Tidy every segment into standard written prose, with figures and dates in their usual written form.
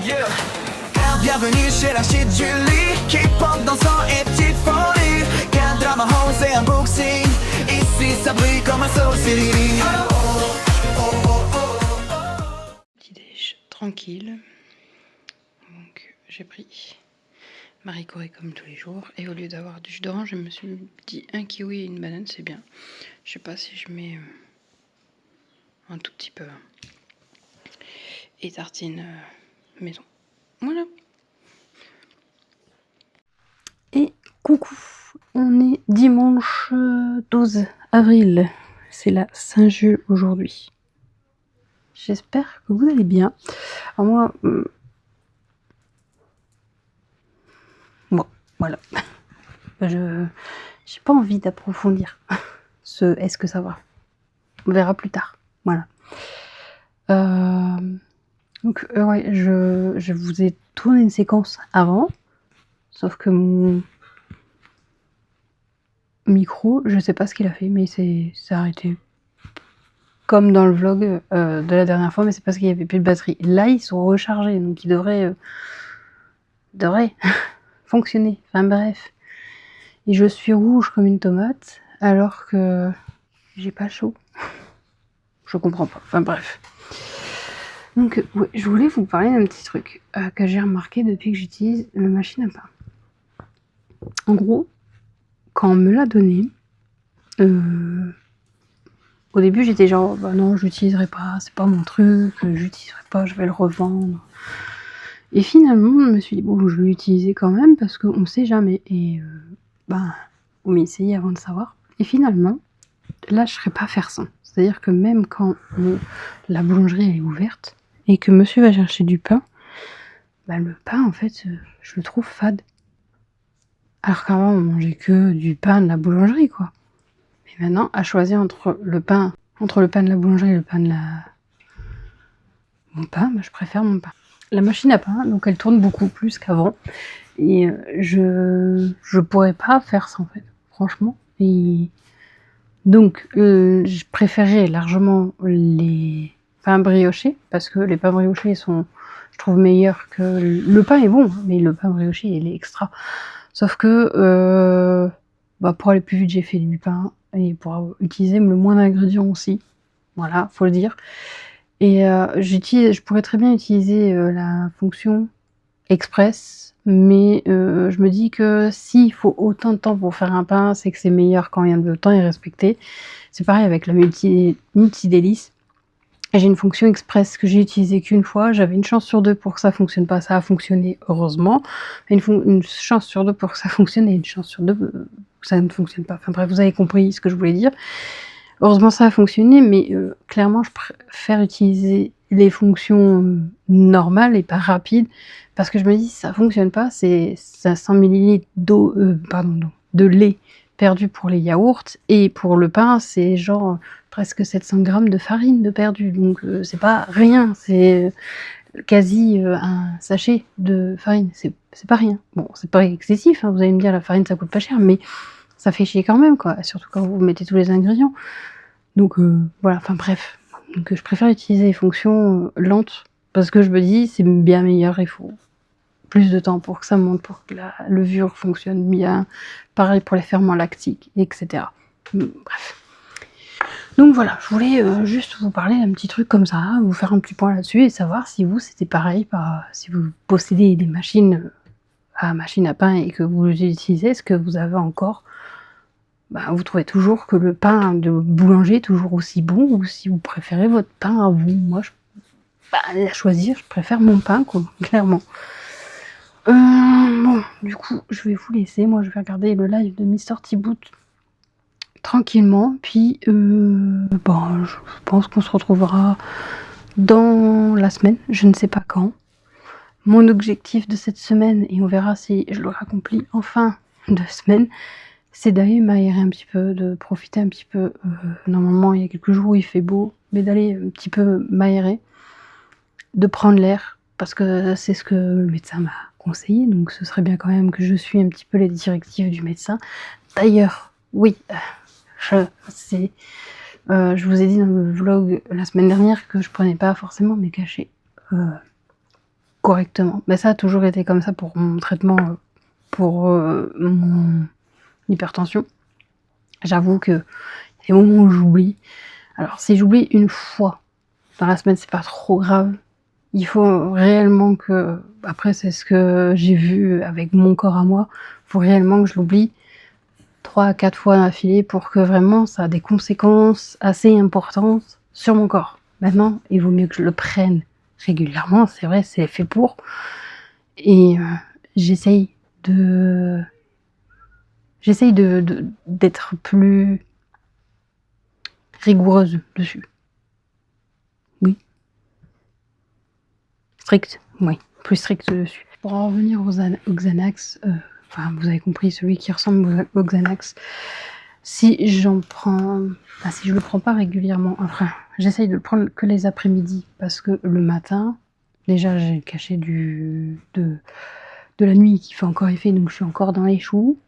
Yeah. Bienvenue chez la shit Julie, K-pop, dansant et petite folie. Qu'un drama house et un boxing, ici ça brille comme un saucisse. Petit déj tranquille. Donc j'ai pris Marie Corée comme tous les jours. Et au lieu d'avoir du jus d'orange, je me suis dit un kiwi et une banane, c'est bien. Je sais pas si je mets un tout petit peu. Et tartine maison. Voilà. Et coucou, on est dimanche 12 avril. C'est la Saint-Jules aujourd'hui. J'espère que vous allez bien. Alors moi... bon, voilà. Je j'ai pas envie d'approfondir ce est-ce que ça va. On verra plus tard. Voilà. Donc ouais, je vous ai tourné une séquence avant, sauf que mon micro, je sais pas ce qu'il a fait, mais c'est arrêté. Comme dans le vlog de la dernière fois, mais c'est parce qu'il y avait plus de batterie. Là, ils sont rechargés, donc ils devraient fonctionner. Enfin bref. Et je suis rouge comme une tomate, alors que j'ai pas chaud. Je comprends pas. Enfin bref. Donc ouais, je voulais vous parler d'un petit truc que j'ai remarqué depuis que j'utilise la machine à pain. En gros, quand on me l'a donné, au début j'étais genre bah non, j'utiliserai pas, c'est pas mon truc, j'utiliserai pas, je vais le revendre. Et finalement, je me suis dit bon, je vais l'utiliser quand même parce qu'on sait jamais. Et on m'y essayer avant de savoir. Et finalement, là je serais pas faire sans. C'est-à-dire que même quand la boulangerie est ouverte, et que monsieur va chercher du pain, bah le pain en fait je le trouve fade. Alors qu'avant on mangeait que du pain de la boulangerie quoi. Mais maintenant à choisir entre le pain de la boulangerie et le pain de mon pain, bah, je préfère mon pain. La machine à pain, donc elle tourne beaucoup plus qu'avant. Et je pourrais pas faire ça en fait, franchement. Et donc je préférais largement les pains briochés, parce que les pains briochés sont, je trouve, meilleurs que... Le pain est bon, mais le pain brioché, il est extra. Sauf que pour aller plus vite, j'ai fait du pain, et pour utiliser le moins d'ingrédients aussi. Voilà, faut le dire. Et je pourrais très bien utiliser la fonction express, mais je me dis que s'il faut autant de temps pour faire un pain, c'est que c'est meilleur quand le temps est respecté. C'est pareil avec la multi-délice. J'ai une fonction express que j'ai utilisée qu'une fois. J'avais une chance sur deux pour que ça fonctionne pas. Ça a fonctionné, heureusement. Une chance sur deux pour que ça fonctionne et une chance sur deux que ça ne fonctionne pas. Enfin bref, vous avez compris ce que je voulais dire. Heureusement, ça a fonctionné, mais clairement, je préfère utiliser les fonctions normales et pas rapides, parce que je me dis, si ça fonctionne pas, c'est 100 ml de lait perdu pour les yaourts, et pour le pain, c'est genre presque 700 grammes de farine de perdu, donc c'est pas rien, c'est quasi un sachet de farine, c'est pas rien. Bon, c'est pas excessif, hein, vous allez me dire, la farine ça coûte pas cher, mais ça fait chier quand même, quoi, surtout quand vous mettez tous les ingrédients. Donc voilà, enfin bref. Donc je préfère utiliser les fonctions lentes, parce que je me dis, c'est bien meilleur, il faut plus de temps pour que ça monte, pour que la levure fonctionne bien. Pareil pour les ferments lactiques, etc. Bref. Donc voilà, je voulais juste vous parler d'un petit truc comme ça, vous faire un petit point là-dessus, et savoir si vous, c'était pareil, si vous possédez des machines à pain et que vous les utilisez, est-ce que vous avez encore... vous trouvez toujours que le pain de boulanger est toujours aussi bon, ou si vous préférez votre pain à vous. Moi, à choisir, je préfère mon pain, quoi, clairement. Bon, du coup, je vais vous laisser. Moi, je vais regarder le live de Mister T-Boot tranquillement. Puis, je pense qu'on se retrouvera dans la semaine. Je ne sais pas quand. Mon objectif de cette semaine, et on verra si je l'aurai accompli en fin de semaine, c'est d'aller m'aérer un petit peu, de profiter un petit peu. Normalement, il y a quelques jours où il fait beau, mais d'aller un petit peu m'aérer, de prendre l'air, parce que c'est ce que le médecin m'a conseillé, donc ce serait bien quand même que je suis un petit peu les directives du médecin. D'ailleurs, oui, je vous ai dit dans le vlog la semaine dernière que je prenais pas forcément mes cachets correctement. Mais ça a toujours été comme ça pour mon traitement, pour mon hypertension. J'avoue que il y a des moments où j'oublie. Alors si j'oublie une fois dans la semaine, c'est pas trop grave. Il faut réellement que, après c'est ce que j'ai vu avec mon corps à moi, il faut réellement que je l'oublie 3 à 4 fois d'affilée pour que vraiment ça a des conséquences assez importantes sur mon corps. Maintenant, il vaut mieux que je le prenne régulièrement, c'est vrai, c'est fait pour. Et j'essaye d'être plus rigoureuse dessus. Oui. Strict, oui, plus strict dessus. Pour en revenir au Xanax, enfin vous avez compris, celui qui ressemble au Xanax, si j'en prends, enfin, si je le prends pas régulièrement, enfin j'essaye de le prendre que les après-midi, parce que le matin, déjà j'ai le cachet de la nuit qui fait encore effet, donc je suis encore dans les choux.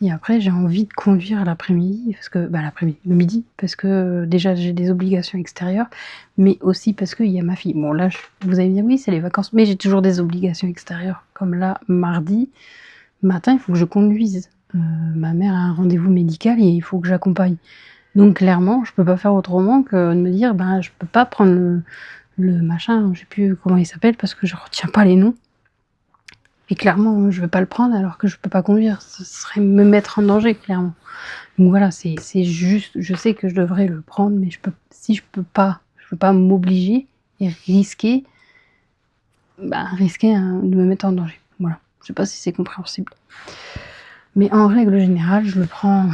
Et après, j'ai envie de conduire l'après-midi, parce que, le midi, parce que déjà j'ai des obligations extérieures, mais aussi parce qu'il y a ma fille. Bon, là, vous allez me dire, oui, c'est les vacances, mais j'ai toujours des obligations extérieures. Comme là, mardi matin, il faut que je conduise. Ma mère a un rendez-vous médical et il faut que j'accompagne. Donc, clairement, je peux pas faire autrement que de me dire, je peux pas prendre le machin, je sais plus comment il s'appelle, parce que je retiens pas les noms. Et clairement, je vais pas le prendre alors que je peux pas conduire. Ce serait me mettre en danger, clairement. Donc voilà, c'est juste, je sais que je devrais le prendre, mais je peux pas m'obliger et risquer de me mettre en danger. Voilà. Je sais pas si c'est compréhensible. Mais en règle générale, je le prends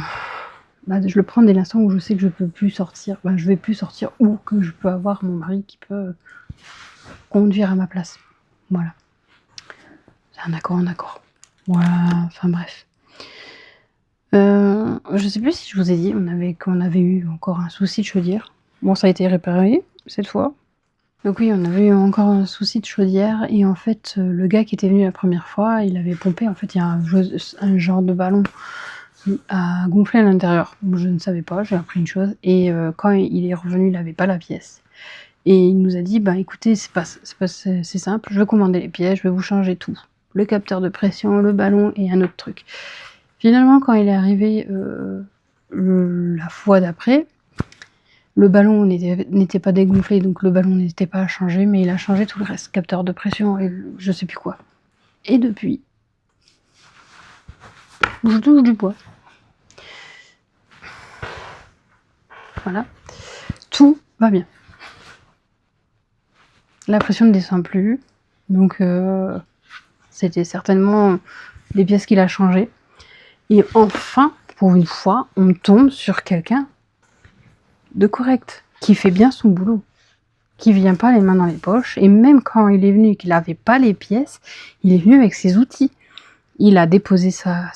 dès l'instant où je sais que je peux plus sortir. Je vais plus sortir, ou que je peux avoir mon mari qui peut conduire à ma place. Voilà. C'est un accord en accord. Voilà, enfin bref. Je sais plus si je vous ai dit qu'on avait eu encore un souci de chaudière. Bon, ça a été réparé cette fois. Donc oui, on avait eu encore un souci de chaudière, et en fait, le gars qui était venu la première fois, il avait pompé, en fait, il y a un genre de ballon à gonfler à l'intérieur. Je ne savais pas, j'ai appris une chose, et quand il est revenu, il n'avait pas la pièce. Et il nous a dit, écoutez, c'est simple, je vais commander les pièces, je vais vous changer tout. Le capteur de pression, le ballon et un autre truc. Finalement, quand il est arrivé la fois d'après, le ballon n'était pas dégonflé, donc le ballon n'était pas à changer, mais il a changé tout le reste, capteur de pression et je sais plus quoi. Et depuis, je touche du bois. Voilà, tout va bien. La pression ne descend plus, donc c'était certainement des pièces qu'il a changées. Et enfin, pour une fois, on tombe sur quelqu'un de correct, qui fait bien son boulot, qui vient pas les mains dans les poches, et même quand il est venu et qu'il n'avait pas les pièces, il est venu avec ses outils. Il a déposé sa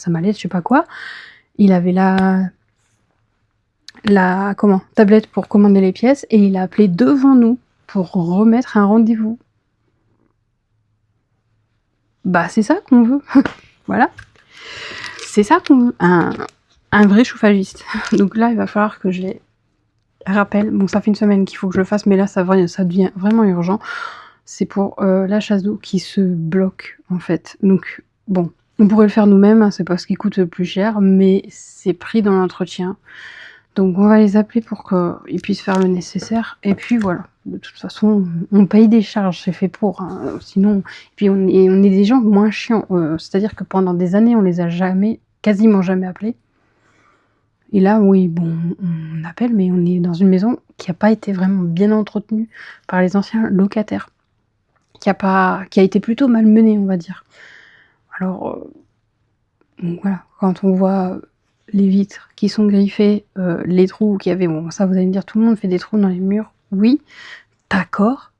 mallette, je sais pas quoi, il avait la tablette pour commander les pièces, et il a appelé devant nous pour remettre un rendez-vous. C'est ça qu'on veut. Voilà. C'est ça qu'on veut. Un vrai chauffagiste. Donc là, il va falloir que je les rappelle. Bon, ça fait une semaine qu'il faut que je le fasse, mais là, ça devient vraiment urgent. C'est pour la chasse d'eau qui se bloque, en fait. Donc, bon, on pourrait le faire nous-mêmes, hein, c'est pas ce qui coûte le plus cher, mais c'est pris dans l'entretien. Donc, on va les appeler pour qu'ils puissent faire le nécessaire. Et puis, voilà. De toute façon, on paye des charges, c'est fait pour. Hein. Sinon, puis on est des gens moins chiants. C'est-à-dire que pendant des années, on les a quasiment jamais appelés. Et là, oui, bon, on appelle, mais on est dans une maison qui n'a pas été vraiment bien entretenue par les anciens locataires. Qui a été plutôt malmenée, on va dire. Alors, voilà, quand on voit les vitres qui sont griffées, les trous qu'il y avait, bon, ça vous allez me dire, tout le monde fait des trous dans les murs. Oui, d'accord,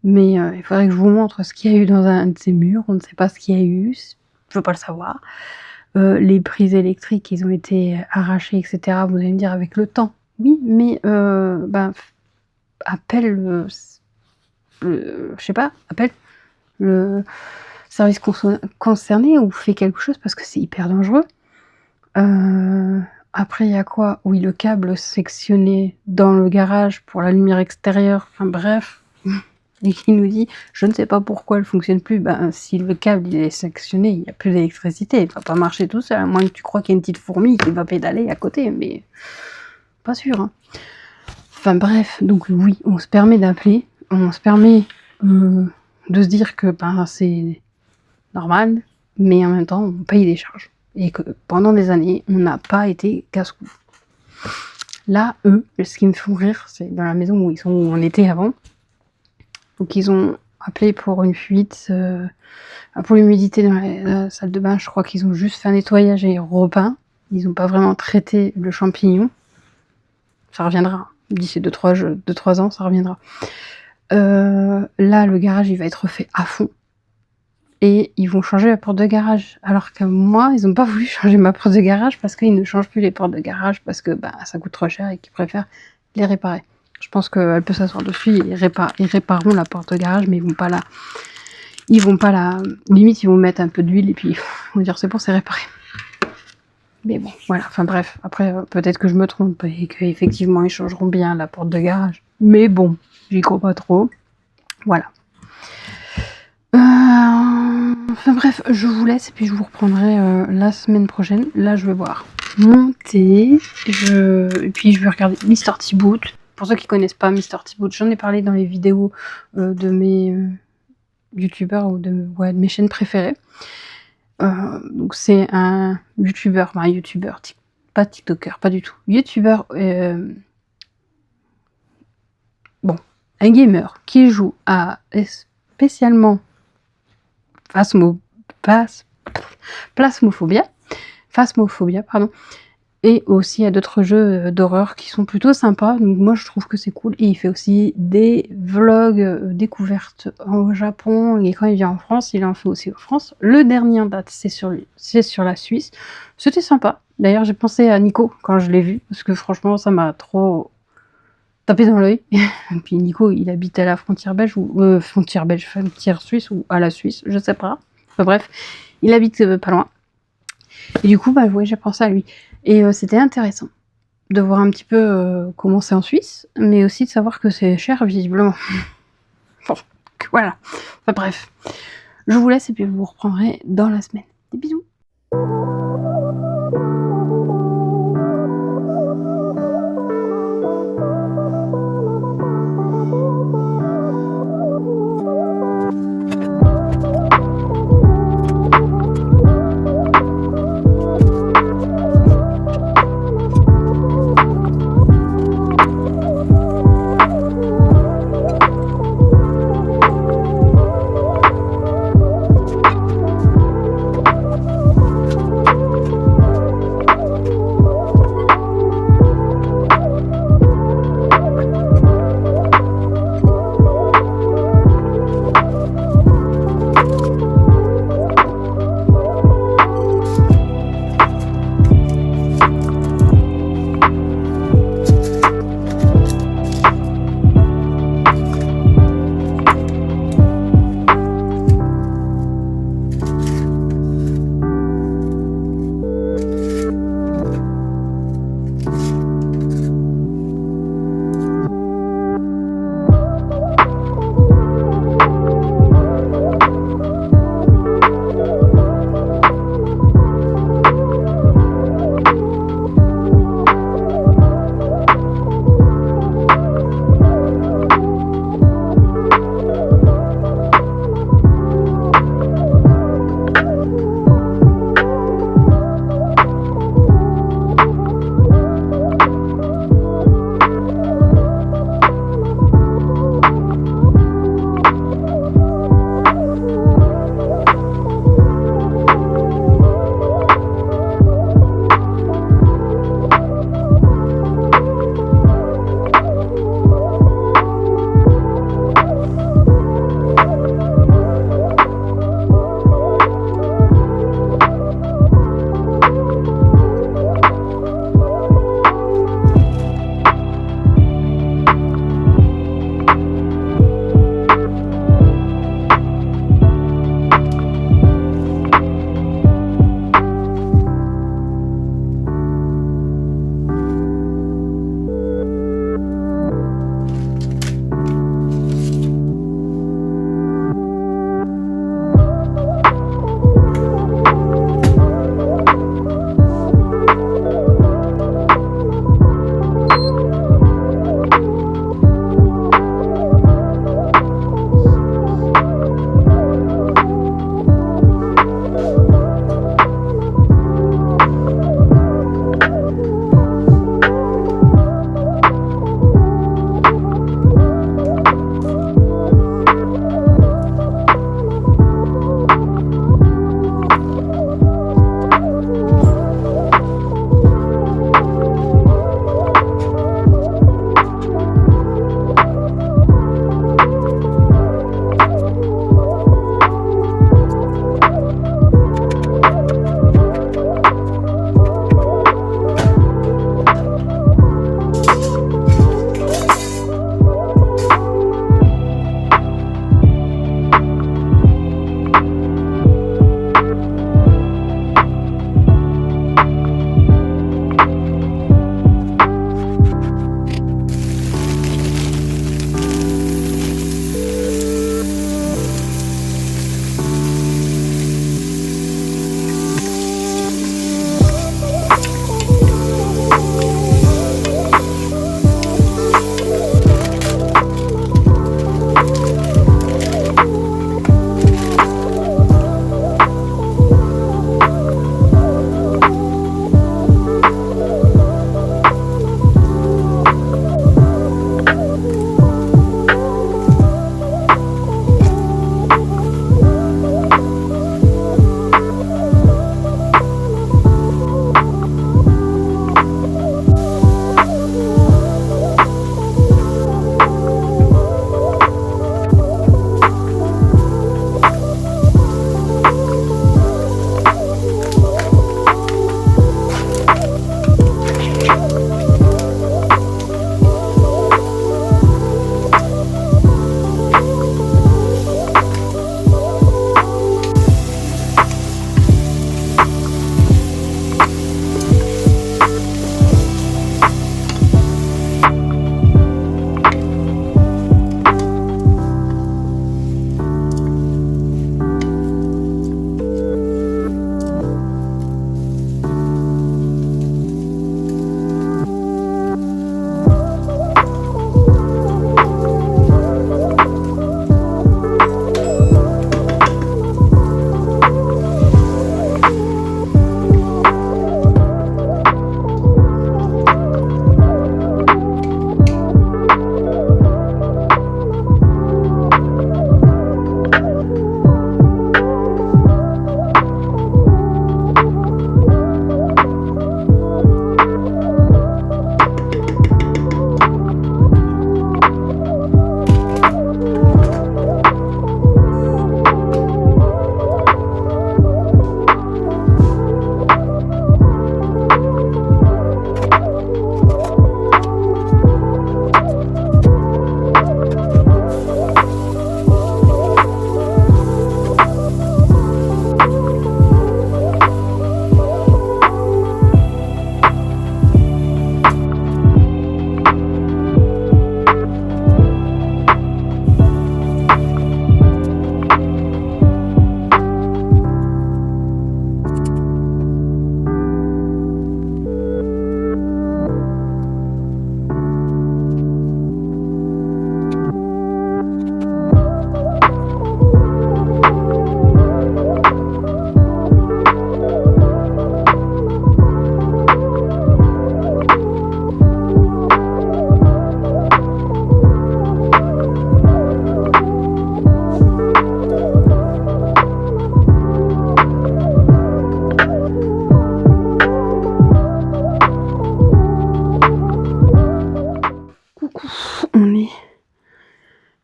mais il faudrait que je vous montre ce qu'il y a eu dans un de ces murs. On ne sait pas ce qu'il y a eu, je veux pas le savoir. Les prises électriques, ils ont été arrachées, etc. Vous allez me dire, avec le temps. Oui, mais appelle appelle le service concerné ou fais quelque chose, parce que c'est hyper dangereux. Après, il y a quoi? Oui, le câble sectionné dans le garage pour la lumière extérieure. Enfin bref, et qui nous dit je ne sais pas pourquoi elle fonctionne plus. Ben, si le câble il est sectionné, il n'y a plus d'électricité, il va pas marcher tout seul, à moins que tu crois qu'il y a une petite fourmi qui va pédaler à côté, mais pas sûr. Hein. Enfin bref, donc oui, on se permet d'appeler, on se permet de se dire que ben, c'est normal, mais en même temps on paye des charges. Et que pendant des années, on n'a pas été casse-cou. Là, eux, ce qui me fait rire, c'est dans la maison où on était avant. Donc ils ont appelé pour une fuite, pour l'humidité dans la salle de bain. Je crois qu'ils ont juste fait un nettoyage et repeint. Ils n'ont pas vraiment traité le champignon. Ça reviendra. D'ici 2-3 ans, ça reviendra. Là, le garage, il va être refait à fond. Et ils vont changer la porte de garage. Alors que moi, ils n'ont pas voulu changer ma porte de garage parce qu'ils ne changent plus les portes de garage parce que bah, ça coûte trop cher et qu'ils préfèrent les réparer. Je pense qu'elle peut s'asseoir dessus et ils répareront la porte de garage, mais ils vont pas la... Limite, ils vont mettre un peu d'huile et puis ils vont dire c'est bon, c'est réparé. Mais bon, voilà. Enfin bref, après, peut-être que je me trompe et qu'effectivement, ils changeront bien la porte de garage. Mais bon, j'y crois pas trop. Voilà. Enfin bref, je vous laisse et puis je vous reprendrai la semaine prochaine. Là, je vais boire mon thé. Et puis je vais regarder Mr. Thibaut. Pour ceux qui connaissent pas Mr. Thibaut, j'en ai parlé dans les vidéos de mes youtubeurs ou de mes chaînes préférées. Donc c'est un youtubeur, pas tiktoker, pas du tout. Youtubeur, un gamer qui joue à spécialement Phasmophobia, pardon, et aussi à d'autres jeux d'horreur qui sont plutôt sympas. Donc moi je trouve que c'est cool. Et il fait aussi des vlogs découvertes au Japon, et quand il vient en France, il en fait aussi en France. Le dernier en date, c'est sur la Suisse. C'était sympa. D'ailleurs j'ai pensé à Nico quand je l'ai vu, parce que franchement ça m'a trop tapé dans l'œil. Et puis Nico, il habite à la frontière belge ou frontière suisse ou à la Suisse, je sais pas. Enfin bref, il habite pas loin. Et du coup, bah ouais, j'ai pensé à lui. Et c'était intéressant de voir un petit peu comment c'est en Suisse, mais aussi de savoir que c'est cher visiblement. Bon, voilà. Enfin bref, je vous laisse et puis je vous reprendrai dans la semaine. Des bisous.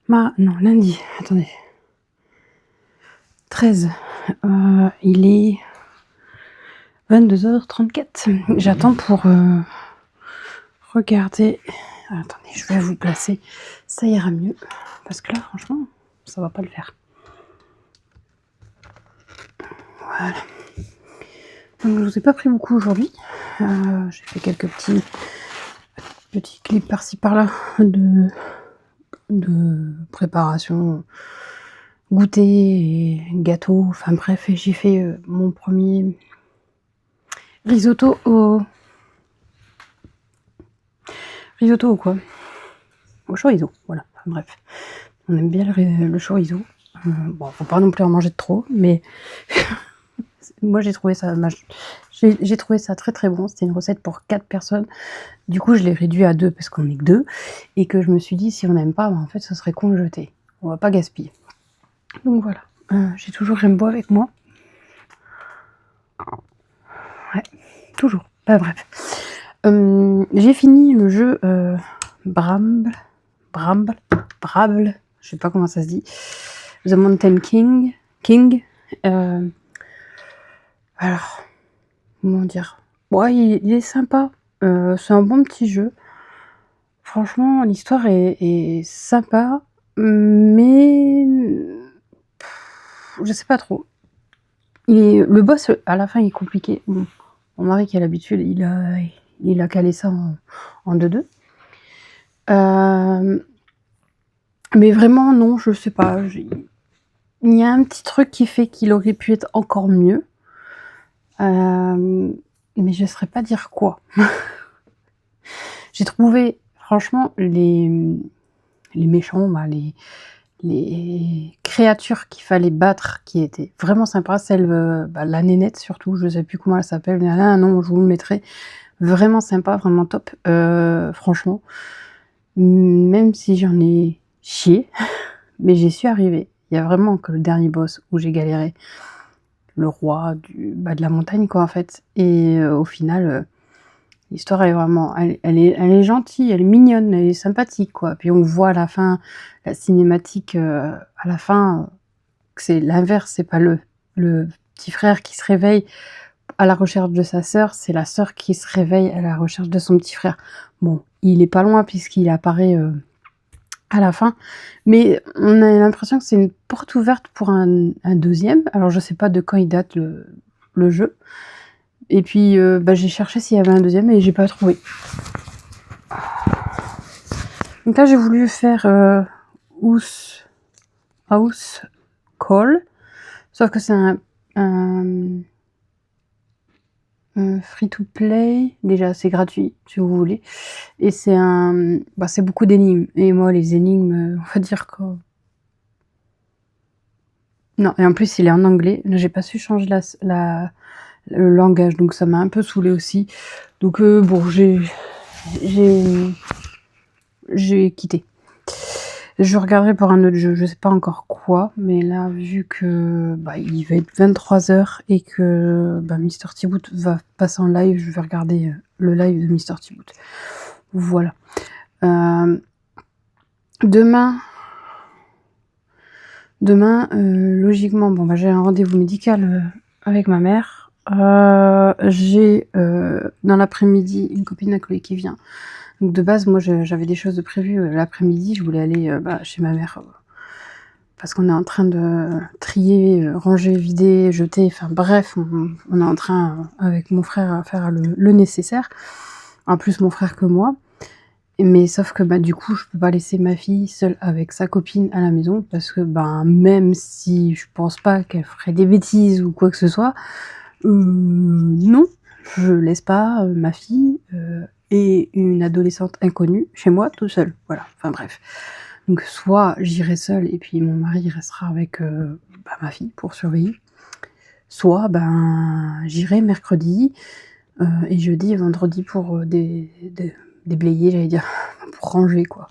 Non, lundi, attendez. 13. Il est 22h34. J'attends pour regarder. Attendez, je vais vous placer. Ça ira mieux. Parce que là, franchement, ça va pas le faire. Voilà. Donc, je vous ai pas pris beaucoup aujourd'hui. J'ai fait quelques petits clips par-ci par-là de préparation, goûter et gâteau. Enfin bref, et j'ai fait mon premier risotto au quoi, au chorizo, voilà. Enfin bref, on aime bien le chorizo. Bon, faut pas non plus en manger de trop, mais moi j'ai trouvé ça très très bon. C'était une recette pour 4 personnes. Du coup, je l'ai réduit à 2 parce qu'on est que 2 et que je me suis dit si on n'aime pas, en fait, ce serait con de jeter. On va pas gaspiller. Donc voilà. J'ai toujours Rainbow avec moi. Ouais, toujours. Bref. J'ai fini le jeu Bramble, je sais pas comment ça se dit. The Mountain King. Alors, comment dire? Ouais, il est sympa. C'est un bon petit jeu. Franchement, l'histoire est sympa, mais je sais pas trop. Le boss à la fin il est compliqué. Bon, mon mari qui a l'habitude, il a calé ça en 2-2. Mais vraiment non, je sais pas. Il y a un petit truc qui fait qu'il aurait pu être encore mieux. Mais je ne saurais pas dire quoi. J'ai trouvé, franchement, les méchants, les créatures qu'il fallait battre, qui étaient vraiment sympas. Celle, la nénette surtout, je ne sais plus comment elle s'appelle. Elle a un nom, je vous le mettrai. Vraiment sympa, vraiment top. Franchement, même si j'en ai chié, mais j'y suis arrivée. Il y a vraiment que le dernier boss où j'ai galéré. Le roi de la montagne, quoi, en fait. Et au final, l'histoire est vraiment... Elle est gentille, elle est mignonne, elle est sympathique, quoi. Puis on voit à la fin, la cinématique, à la fin, que c'est l'inverse. C'est pas le petit frère qui se réveille à la recherche de sa sœur, c'est la sœur qui se réveille à la recherche de son petit frère. Bon, il est pas loin puisqu'il apparaît... à la fin, mais on a l'impression que c'est une porte ouverte pour un deuxième. Alors je sais pas de quand il date le jeu. Et puis j'ai cherché s'il y avait un deuxième et j'ai pas trouvé. Donc là j'ai voulu faire House Call, sauf que c'est un free to play, déjà c'est gratuit si vous voulez, et c'est c'est beaucoup d'énigmes, et moi les énigmes, on va dire que non, et en plus il est en anglais, j'ai pas su changer le langage, donc ça m'a un peu saoulée aussi, donc bon j'ai quitté. Je regarderai pour un autre jeu, je sais pas encore quoi, mais là, vu que il va être 23h et que Mr Thibaut va passer en live, je vais regarder le live de Mr Thibaut. Voilà. Demain, logiquement, j'ai un rendez-vous médical avec ma mère. J'ai dans l'après-midi une copine à coller qui vient. Donc de base, moi j'avais des choses de prévues l'après-midi, je voulais aller chez ma mère parce qu'on est en train de trier, ranger, vider, jeter, enfin bref, on est en train avec mon frère à faire le nécessaire. En plus mon frère que moi. Mais sauf que du coup je peux pas laisser ma fille seule avec sa copine à la maison parce que même si je pense pas qu'elle ferait des bêtises ou quoi que ce soit, non, je laisse pas ma fille et une adolescente inconnue chez moi tout seul. Voilà, enfin bref. Donc soit j'irai seule et puis mon mari restera avec ma fille pour surveiller. Soit j'irai mercredi et jeudi et vendredi pour déblayer, j'allais dire, pour ranger quoi.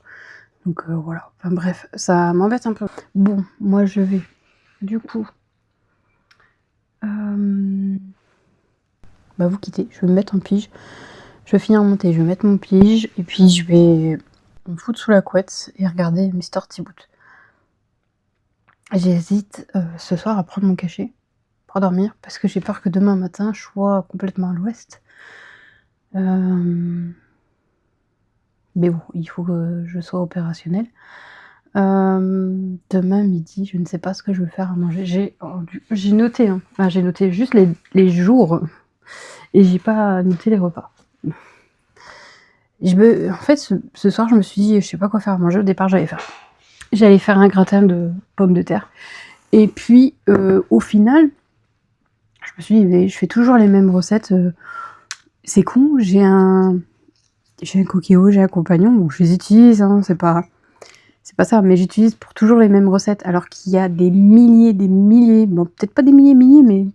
Donc voilà, enfin bref, ça m'embête un peu. Bon, moi je vais du coup vous quitter, je vais me mettre en pige. Je vais finir monter, je vais mettre mon pige et puis je vais me foutre sous la couette et regarder Mr Thibaut. J'hésite ce soir à prendre mon cachet pour dormir parce que j'ai peur que demain matin je sois complètement à l'ouest. Mais bon, il faut que je sois opérationnelle. Demain midi, je ne sais pas ce que je veux faire à manger. J'ai noté, hein, enfin, j'ai noté juste les jours et j'ai pas noté les repas. En fait, ce soir, je me suis dit, je sais pas quoi faire à manger. Au départ, j'allais faire un gratin de pommes de terre. Et puis, au final, je me suis dit, mais je fais toujours les mêmes recettes. C'est con, j'ai un coquillot, j'ai un compagnon. Bon, je les utilise, hein, c'est pas ça, mais j'utilise pour toujours les mêmes recettes, alors qu'il y a des milliers, bon, peut-être pas des milliers, mais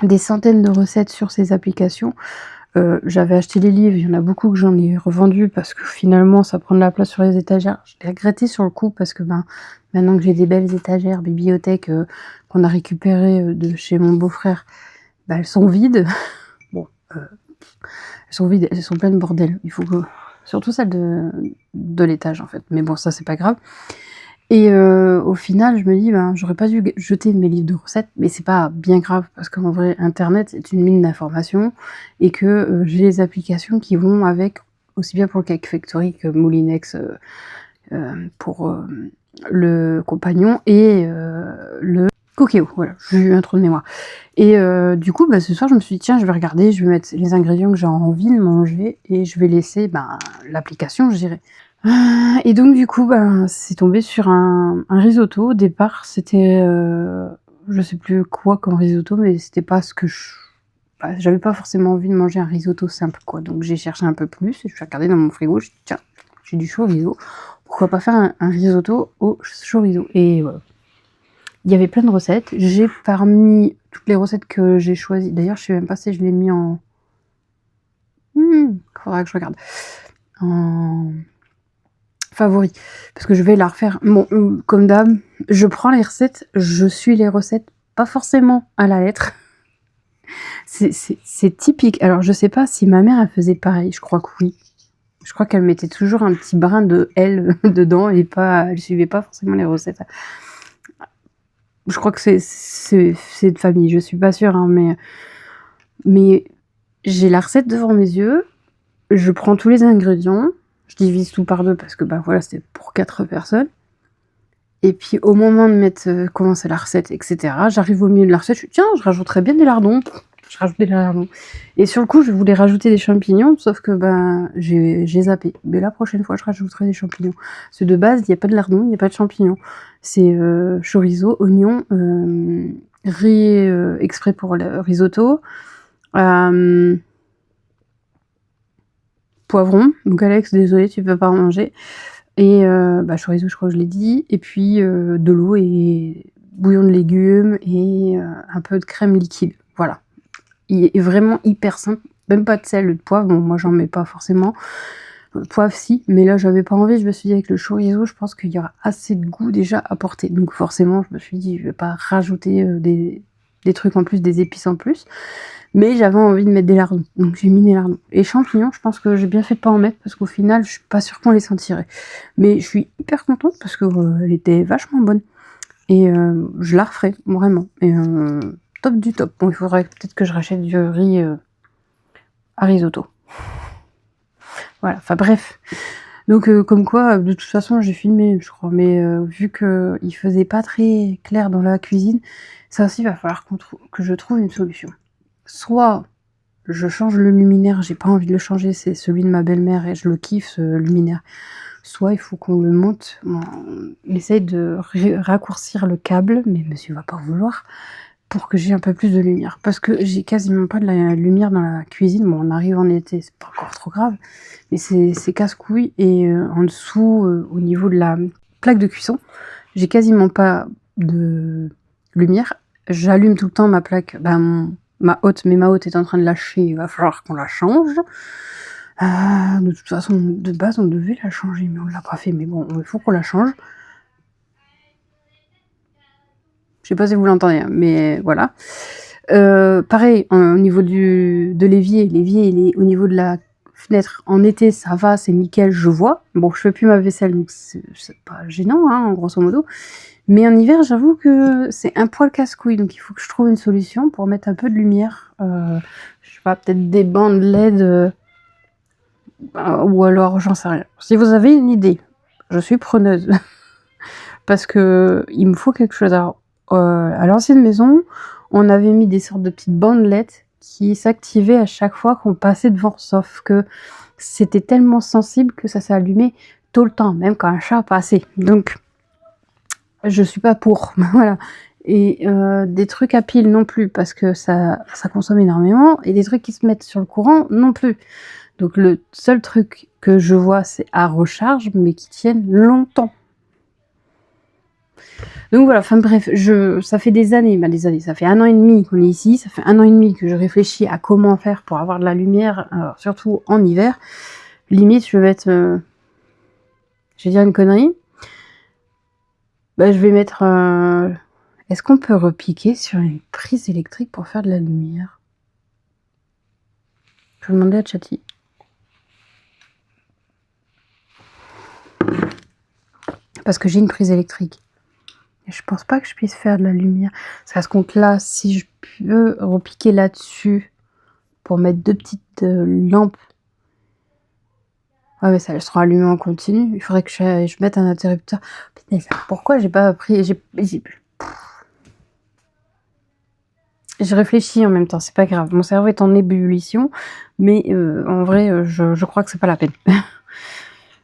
des centaines de recettes sur ces applications. J'avais acheté les livres, il y en a beaucoup que j'en ai revendus parce que finalement ça prend de la place sur les étagères. Je l'ai regretté sur le coup parce que maintenant que j'ai des belles étagères, bibliothèques qu'on a récupérées de chez mon beau-frère, elles sont vides. Bon, elles sont vides, elles sont pleines de bordel. Il faut que... Surtout celle de l'étage en fait. Mais bon, ça c'est pas grave. Et au final, je me dis, j'aurais pas dû jeter mes livres de recettes, mais c'est pas bien grave, parce qu'en vrai, Internet, c'est une mine d'informations, et que j'ai les applications qui vont avec, aussi bien pour le Cake Factory que Moulinex pour le compagnon, et le Cookéo, voilà, j'ai eu un trou de mémoire. Et du coup, ce soir, je me suis dit, tiens, je vais regarder, je vais mettre les ingrédients que j'ai envie de manger, et je vais laisser l'application, je dirais. Et donc du coup, c'est tombé sur un risotto. Au départ, c'était, je sais plus quoi comme risotto, mais c'était pas ce que j'avais pas forcément envie de manger un risotto simple, quoi. Donc j'ai cherché un peu plus, et je suis regardée dans mon frigo, je dis tiens, j'ai du chorizo, pourquoi pas faire un risotto au chorizo? Et voilà. Il y avait plein de recettes. J'ai parmi toutes les recettes que j'ai choisies, d'ailleurs je sais même pas si je l'ai mis en... faudra que je regarde. En favori, parce que je vais la refaire. Bon, comme d'hab, je prends les recettes, je suis les recettes, pas forcément à la lettre. C'est typique. Alors, je sais pas si ma mère, elle faisait pareil, je crois que oui. Je crois qu'elle mettait toujours un petit brin de elle dedans, et elle suivait pas forcément les recettes. Je crois que c'est de famille, je suis pas sûre, hein, mais j'ai la recette devant mes yeux, je prends tous les ingrédients, je divise tout par deux parce que voilà, c'était pour 4 personnes. Et puis au moment de commencer la recette, etc., j'arrive au milieu de la recette, je dis tiens, je rajouterais bien des lardons. Je rajoute des lardons. Et sur le coup, je voulais rajouter des champignons, sauf que j'ai zappé. Mais la prochaine fois, je rajouterai des champignons. Parce que de base, il n'y a pas de lardons, il n'y a pas de champignons. C'est chorizo, oignon, riz exprès pour le risotto, poivron. Donc Alex, désolé, tu peux pas en manger. Et chorizo, je crois que je l'ai dit. Et puis de l'eau et bouillon de légumes et un peu de crème liquide. Voilà. Il est vraiment hyper simple. Même pas de sel, de poivre. Bon, moi, j'en mets pas forcément. Poivre, si. Mais là, j'avais pas envie. Je me suis dit, avec le chorizo, je pense qu'il y aura assez de goût déjà apporté. Donc forcément, je me suis dit, je vais pas rajouter des trucs en plus, des épices en plus. Mais j'avais envie de mettre des lardons. Donc j'ai mis des lardons. Et champignons, je pense que j'ai bien fait de pas en mettre parce qu'au final, je suis pas sûre qu'on les sentirait. Mais je suis hyper contente parce que elle était vachement bonne. Et je la referai, vraiment. Et top du top. Bon, il faudrait peut-être que je rachète du riz à risotto. Voilà, enfin bref. Donc comme quoi, de toute façon, j'ai filmé, je crois. Mais vu qu'il faisait pas très clair dans la cuisine, ça aussi, il va falloir que je trouve une solution. Soit je change le luminaire, j'ai pas envie de le changer, c'est celui de ma belle-mère et je le kiffe, ce luminaire. Soit il faut qu'on le monte, on essaye de raccourcir le câble, mais monsieur va pas vouloir, pour que j'ai un peu plus de lumière. Parce que j'ai quasiment pas de la lumière dans la cuisine. Bon, on arrive en été, c'est pas encore trop grave, mais c'est casse-couille. Et en dessous, au niveau de la plaque de cuisson, j'ai quasiment pas de lumière. J'allume tout le temps ma plaque, ma hotte est en train de lâcher, il va falloir qu'on la change. De toute façon, de base, on devait la changer, mais on l'a pas fait. Mais bon, il faut qu'on la change. Je sais pas si vous l'entendez, mais voilà. Pareil, au niveau de l'évier, il est au niveau de la fenêtre. En été, ça va, c'est nickel, je vois. Bon, je fais plus ma vaisselle, donc c'est pas gênant, hein, grosso modo. Mais en hiver, j'avoue que c'est un poil casse-couille, donc il faut que je trouve une solution pour mettre un peu de lumière. Je sais pas, peut-être des bandes LED, ou alors j'en sais rien. Si vous avez une idée, je suis preneuse. Parce que il me faut quelque chose. Alors, à l'ancienne maison, on avait mis des sortes de petites bandelettes qui s'activaient à chaque fois qu'on passait devant, sauf que c'était tellement sensible que ça s'allumait tout le temps, même quand un chat passait. Donc, je suis pas pour. Voilà. Et des trucs à pile non plus, parce que ça consomme énormément, et des trucs qui se mettent sur le courant non plus. Donc, le seul truc que je vois, c'est à recharge, mais qui tiennent longtemps. Donc voilà, enfin bref, ça fait des années, ça fait 1 an et demi qu'on est ici, ça fait 1 an et demi que je réfléchis à comment faire pour avoir de la lumière, surtout en hiver. Limite, je vais dire une connerie. Bah, je vais mettre... Est-ce qu'on peut repiquer sur une prise électrique pour faire de la lumière? Je vais demander à Chatty. Parce que j'ai une prise électrique. Et je pense pas que je puisse faire de la lumière. Parce qu'à ce compte-là, si je peux repiquer là-dessus pour mettre 2 petites lampes. Ah mais ça sera allumé en continu. Il faudrait que je mette un interrupteur. Putain, pourquoi j'ai pas pris... Je réfléchis en même temps, c'est pas grave. Mon cerveau est en ébullition. Mais en vrai, je crois que c'est pas la peine.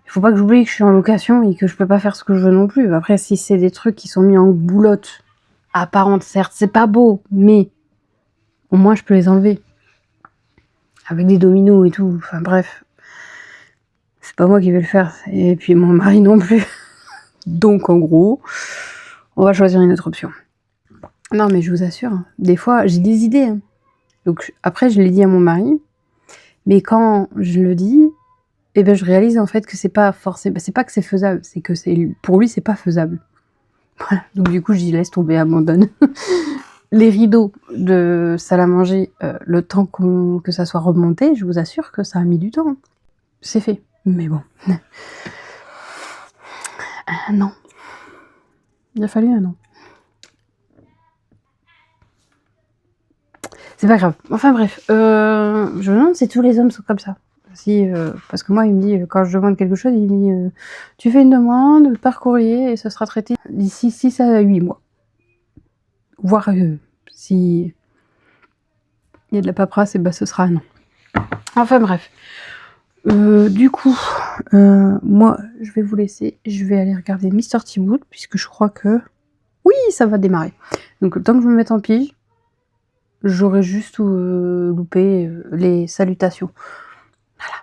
Il faut pas que j'oublie que je suis en location et que je peux pas faire ce que je veux non plus. Après, si c'est des trucs qui sont mis en boulotte, apparente, certes, c'est pas beau, mais au moins je peux les enlever. Avec des dominos et tout, enfin bref. C'est pas moi qui vais le faire, et puis mon mari non plus. Donc en gros, on va choisir une autre option. Non mais je vous assure, des fois j'ai des idées. Hein. Donc après je l'ai dit à mon mari, mais quand je le dis, eh ben je réalise en fait que c'est pas forcément, c'est pas que c'est faisable, c'est que pour lui c'est pas faisable. Voilà. Donc du coup j'y laisse tomber, abandonne. Les rideaux de salle à manger, le temps que ça soit remonté, je vous assure que ça a mis du temps. C'est fait. Mais bon. 1 an. Il a fallu 1 an. C'est pas grave. Enfin bref. Je me demande si tous les hommes sont comme ça. Si, parce que moi, il me dit, quand je demande quelque chose, il me dit tu fais une demande par courrier et ça sera traité d'ici 6 à 8 mois. Voire si il y a de la paperasse, et bah ce sera un an. Enfin bref. Du coup, moi, je vais vous laisser. Je vais aller regarder Mr. T-Boot, puisque je crois que... Oui, ça va démarrer. Donc, le temps que je me mette en pige, j'aurais juste loupé les salutations. Voilà.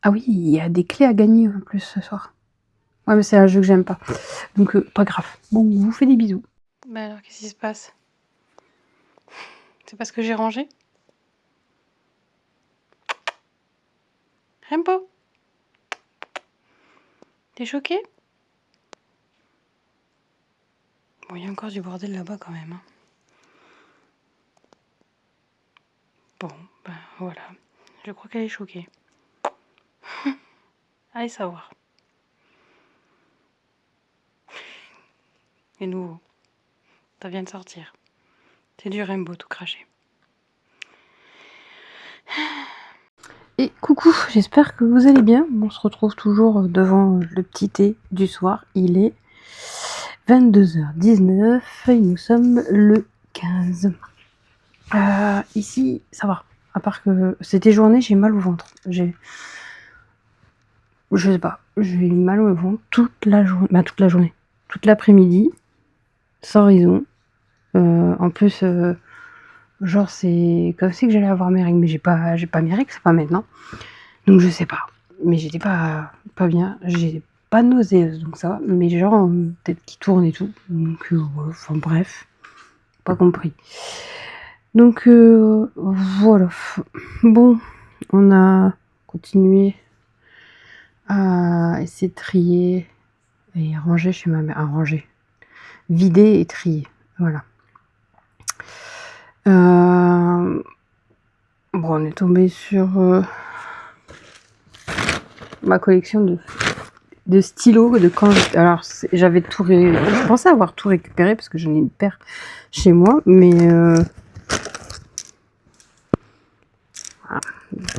Ah oui, il y a des clés à gagner en plus ce soir. Ouais, mais c'est un jeu que j'aime pas. Donc, pas grave. Bon, je vous fais des bisous. Bah alors, qu'est-ce qui se passe? C'est parce que j'ai rangé? Rempo? T'es choqué? Bon, il y a encore du bordel là-bas quand même. Hein. Bon, ben voilà. Je crois qu'elle est choquée. Allez savoir. Et nouveau. Ça vient de sortir. C'est du Rainbow tout craché. Et coucou, j'espère que vous allez bien. On se retrouve toujours devant le petit thé du soir. Il est 22h19 et nous sommes le 15. Ici, ça va. À part que c'était journée, j'ai mal au ventre. Je sais pas, j'ai mal au ventre toute la journée. Bah, toute la journée. Toute l'après-midi. Sans raison. En plus, genre, c'est comme si que j'allais avoir mes règles. Mais j'ai pas mes règles, c'est pas maintenant. Donc, je sais pas. Mais j'étais pas bien. J'ai pas nauséeuse, donc ça va. Mais genre, tête qui tourne et tout. Donc, enfin, bref. Pas compris. Donc, voilà. Bon, on a continué à essayer de trier et ranger chez ma mère. Ranger. Vider et trier. Voilà. Bon, on est tombé sur ma collection de stylos de quand alors j'avais tout je pensais avoir tout récupéré parce que j'en ai une paire chez moi, mais voilà.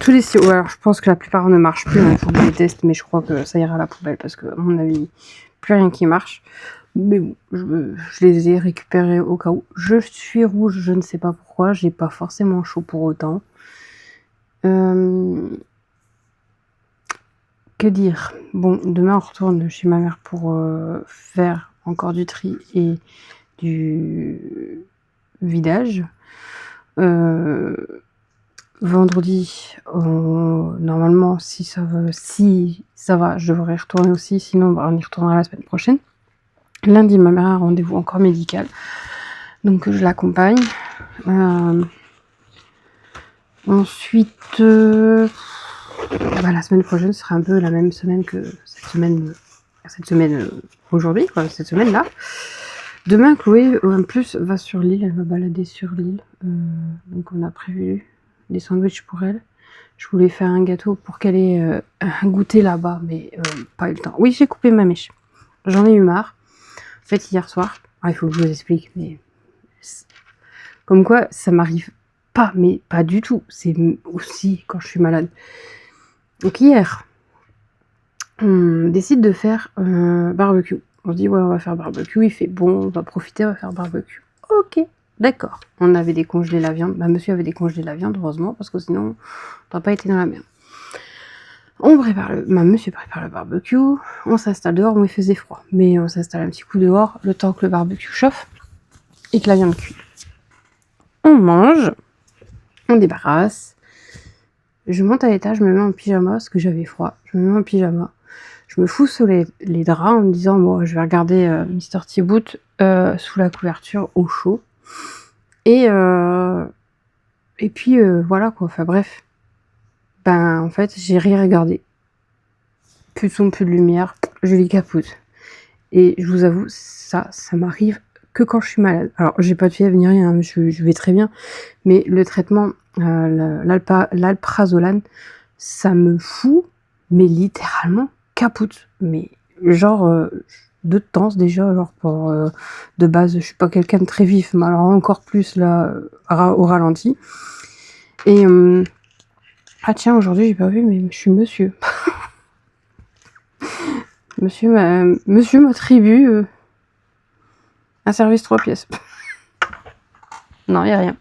Tous les stylos, alors je pense que la plupart ne marchent plus, il faut que je les teste, mais je crois que ça ira à la poubelle parce que à mon avis plus rien qui marche. Mais bon, je les ai récupérés au cas où. Je suis rouge, je ne sais pas pourquoi, j'ai pas forcément chaud pour autant. Que dire? Bon, demain on retourne chez ma mère pour faire encore du tri et du vidage. Vendredi, normalement, si ça va, je devrais y retourner aussi. Sinon, on y retournera la semaine prochaine. Lundi, ma mère a un rendez-vous encore médical, donc je l'accompagne. Ensuite, la semaine prochaine sera un peu la même semaine que cette semaine aujourd'hui, quoi, cette semaine-là. Demain, Chloé, en plus, va sur l'île, elle va balader sur l'île. Donc on a prévu des sandwichs pour elle. Je voulais faire un gâteau pour qu'elle ait un goûter là-bas, mais pas eu le temps. Oui, j'ai coupé ma mèche. J'en ai eu marre. En fait, hier soir, il faut que je vous explique, mais comme quoi, ça m'arrive pas, mais pas du tout. C'est aussi quand je suis malade. Donc hier, on décide de faire barbecue. On se dit, ouais, on va faire barbecue, il fait bon, on va profiter, on va faire barbecue. Ok, d'accord. On avait décongelé la viande. Monsieur avait décongelé la viande, heureusement, parce que sinon, on n'aurait pas été dans la merde. Monsieur prépare le barbecue, on s'installe dehors, où il faisait froid. Mais on s'installe un petit coup dehors, le temps que le barbecue chauffe et que la viande cuit. On mange, on débarrasse. Je monte à l'étage, je me mets en pyjama, parce que j'avais froid. Je me mets en pyjama. Je me fous sous les draps en me disant, bon, je vais regarder Mr. Thibaut sous la couverture au chaud. Et puis, voilà, quoi. Enfin, bref. En fait, j'ai rien regardé. Plus de son, plus de lumière. Je les capote. Et je vous avoue, ça m'arrive que quand je suis malade. Alors, j'ai pas de fièvre ni rien, hein, je vais très bien. Mais le traitement, l'alprazolam, ça me fout, mais littéralement, capote. Mais genre, de temps déjà, alors pour de base, je suis pas quelqu'un de très vif, mais alors encore plus là, au ralenti. Et ah tiens, aujourd'hui j'ai pas vu, mais je suis monsieur. Monsieur m'attribue un service 3 pièces. Non, y a rien.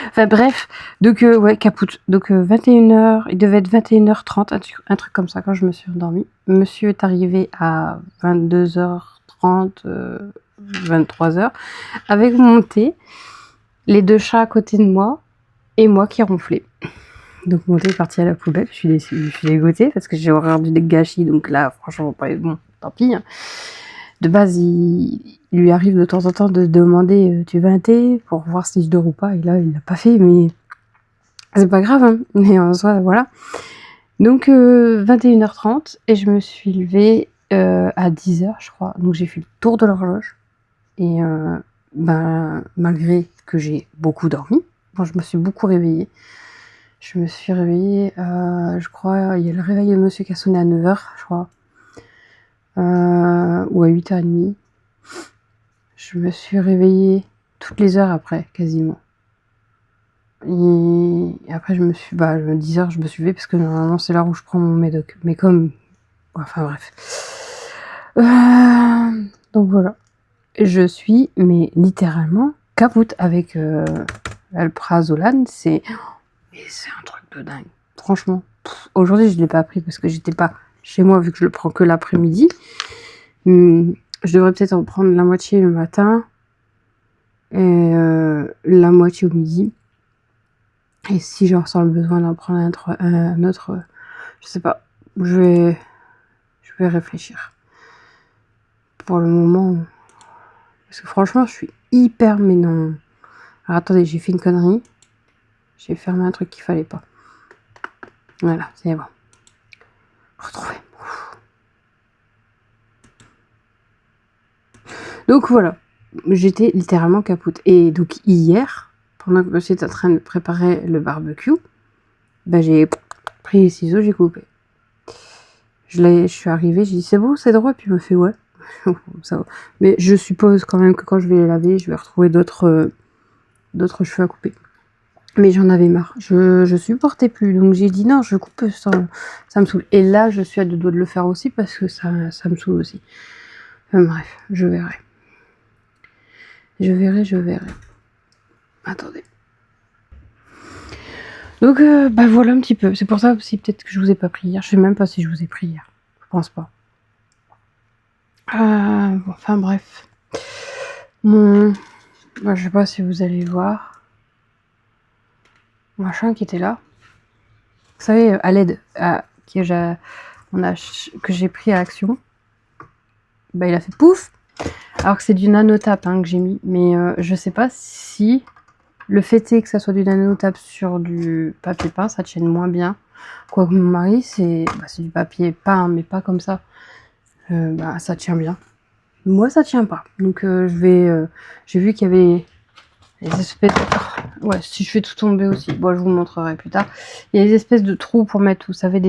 Enfin bref, donc ouais, capoute. Donc 21h, il devait être 21h30, un truc comme ça quand je me suis endormie. Monsieur est arrivé à 22h30, 23h, avec mon thé, les 2 chats à côté de moi, et moi qui ronflais. Donc mon thé est parti à la poubelle, je suis dégoûtée parce que j'ai horreur du gâchis, donc là franchement bon, tant pis. Hein. De base, il lui arrive de temps en temps de demander tu veux un thé pour voir si je dors ou pas, et là il l'a pas fait, mais c'est pas grave, hein. Mais en soi voilà. Donc 21h30 et je me suis levée à 10h je crois, donc j'ai fait le tour de l'horloge et malgré que j'ai beaucoup dormi, bon, je me suis beaucoup réveillée. Je me suis réveillée, je crois, il y a le réveil de monsieur qui a sonné à 9h, je crois. Ou à 8h30. Je me suis réveillée toutes les heures après, quasiment. Et après, 10h, je me suis levée parce que normalement, c'est l'heure où je prends mon médoc. Mais comme... Enfin, bref. Donc voilà. Je suis, mais littéralement, capoute avec l'alprazolam. C'est un truc de dingue. Franchement. Aujourd'hui, je ne l'ai pas pris parce que j'étais pas chez moi vu que je le prends que l'après-midi. Je devrais peut-être en prendre la moitié le matin et la moitié au midi. Et si je ressens le besoin d'en prendre un autre, je sais pas. Je vais réfléchir. Pour le moment, parce que franchement, je suis hyper... Mais non. Alors attendez, j'ai fait une connerie. J'ai fermé un truc qu'il fallait pas. Voilà, c'est bon. Retrouver. Donc voilà, j'étais littéralement capoute. Et donc hier, pendant que monsieur était en train de préparer le barbecue, j'ai pris les ciseaux, j'ai coupé. Je suis arrivée, j'ai dit c'est bon, c'est droit, puis il me fait ouais. Ça va. Mais je suppose quand même que quand je vais les laver, je vais retrouver d'autres cheveux à couper. Mais j'en avais marre, je supportais plus, donc j'ai dit non, je coupe, ça me saoule. Et là, je suis à deux doigts de le faire aussi parce que ça me saoule aussi. Bref, je verrai. Je verrai. Attendez. Donc, bah voilà un petit peu. C'est pour ça aussi peut-être que je vous ai pas pris hier. Je sais même pas si je vous ai pris hier. Je pense pas. Bon, enfin bref. Bah, je sais pas si vous allez voir. Machin qui était là. Vous savez, à l'aide que j'ai pris à Action. Bah il a fait pouf. Alors que c'est du nanotape que j'ai mis. Mais je sais pas si le fait est que ça soit du nanotape sur du papier peint, ça tienne moins bien. Quoique mon mari, c'est du papier peint, mais pas comme ça. Ça tient bien. Moi, ça tient pas. Donc, j'ai vu qu'il y avait des espèces de... Ouais, si je fais tout tomber aussi. Bon, je vous montrerai plus tard. Il y a des espèces de trous pour mettre, vous savez,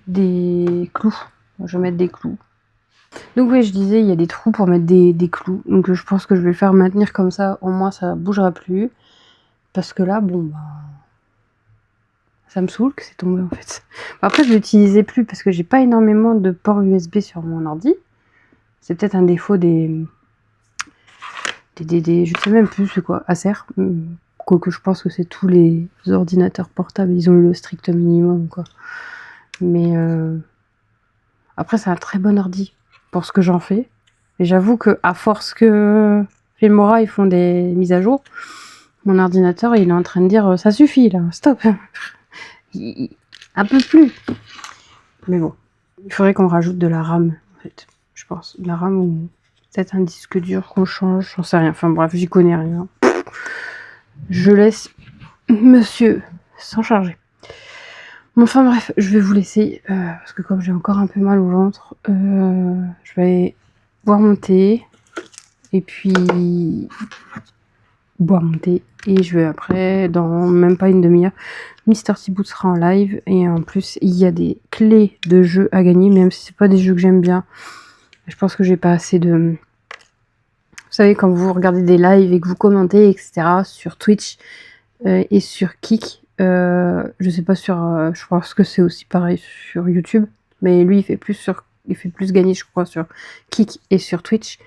des clous. Je vais mettre des clous. Donc oui, je disais, il y a des trous pour mettre des clous. Donc je pense que je vais le faire maintenir comme ça. Au moins, ça bougera plus. Parce que là, bon, ça me saoule que c'est tombé en fait. Après, je l'utilisais plus parce que j'ai pas énormément de ports USB sur mon ordi. C'est peut-être un défaut des... Je sais même plus c'est quoi, Acer. Quoique je pense que c'est tous les ordinateurs portables, ils ont le strict minimum quoi. Mais après, c'est un très bon ordi pour ce que j'en fais. Et j'avoue que à force que Filmora ils font des mises à jour, mon ordinateur il est en train de dire ça suffit là, stop. Un peu plus. Mais bon, il faudrait qu'on rajoute de la RAM en fait, je pense. De la RAM ou peut-être un disque dur qu'on change, j'en sais rien. Enfin bref, j'y connais rien. Je laisse monsieur s'en charger. Bon, enfin bref, je vais vous laisser parce que comme j'ai encore un peu mal au ventre, je vais boire mon thé et puis boire mon thé et je vais après, dans même pas une demi-heure, Mister Thibaut sera en live et en plus il y a des clés de jeux à gagner, même si c'est pas des jeux que j'aime bien. Je pense que j'ai pas assez de... Vous savez, quand vous regardez des lives et que vous commentez, etc. sur Twitch et sur Kick, je sais pas sur... je pense que c'est aussi pareil sur YouTube, mais lui il fait plus gagner, je crois, sur Kick et sur Twitch.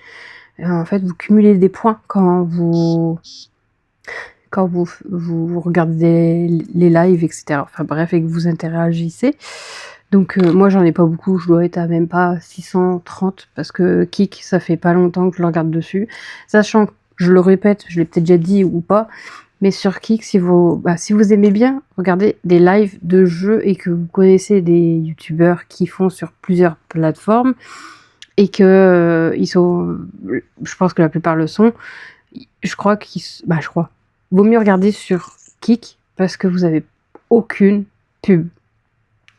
En fait, vous cumulez des points quand vous regardez les lives, etc. Enfin bref, et que vous interagissez. Donc moi, j'en ai pas beaucoup. Je dois être à même pas 630 parce que Kik, ça fait pas longtemps que je le regarde dessus. Sachant que, je le répète, je l'ai peut-être déjà dit ou pas, mais sur Kik, si vous aimez bien regarder des lives de jeux et que vous connaissez des youtubeurs qui font sur plusieurs plateformes, et que ils sont, je pense que la plupart le sont, je crois vaut mieux regarder sur Kick parce que vous avez aucune pub.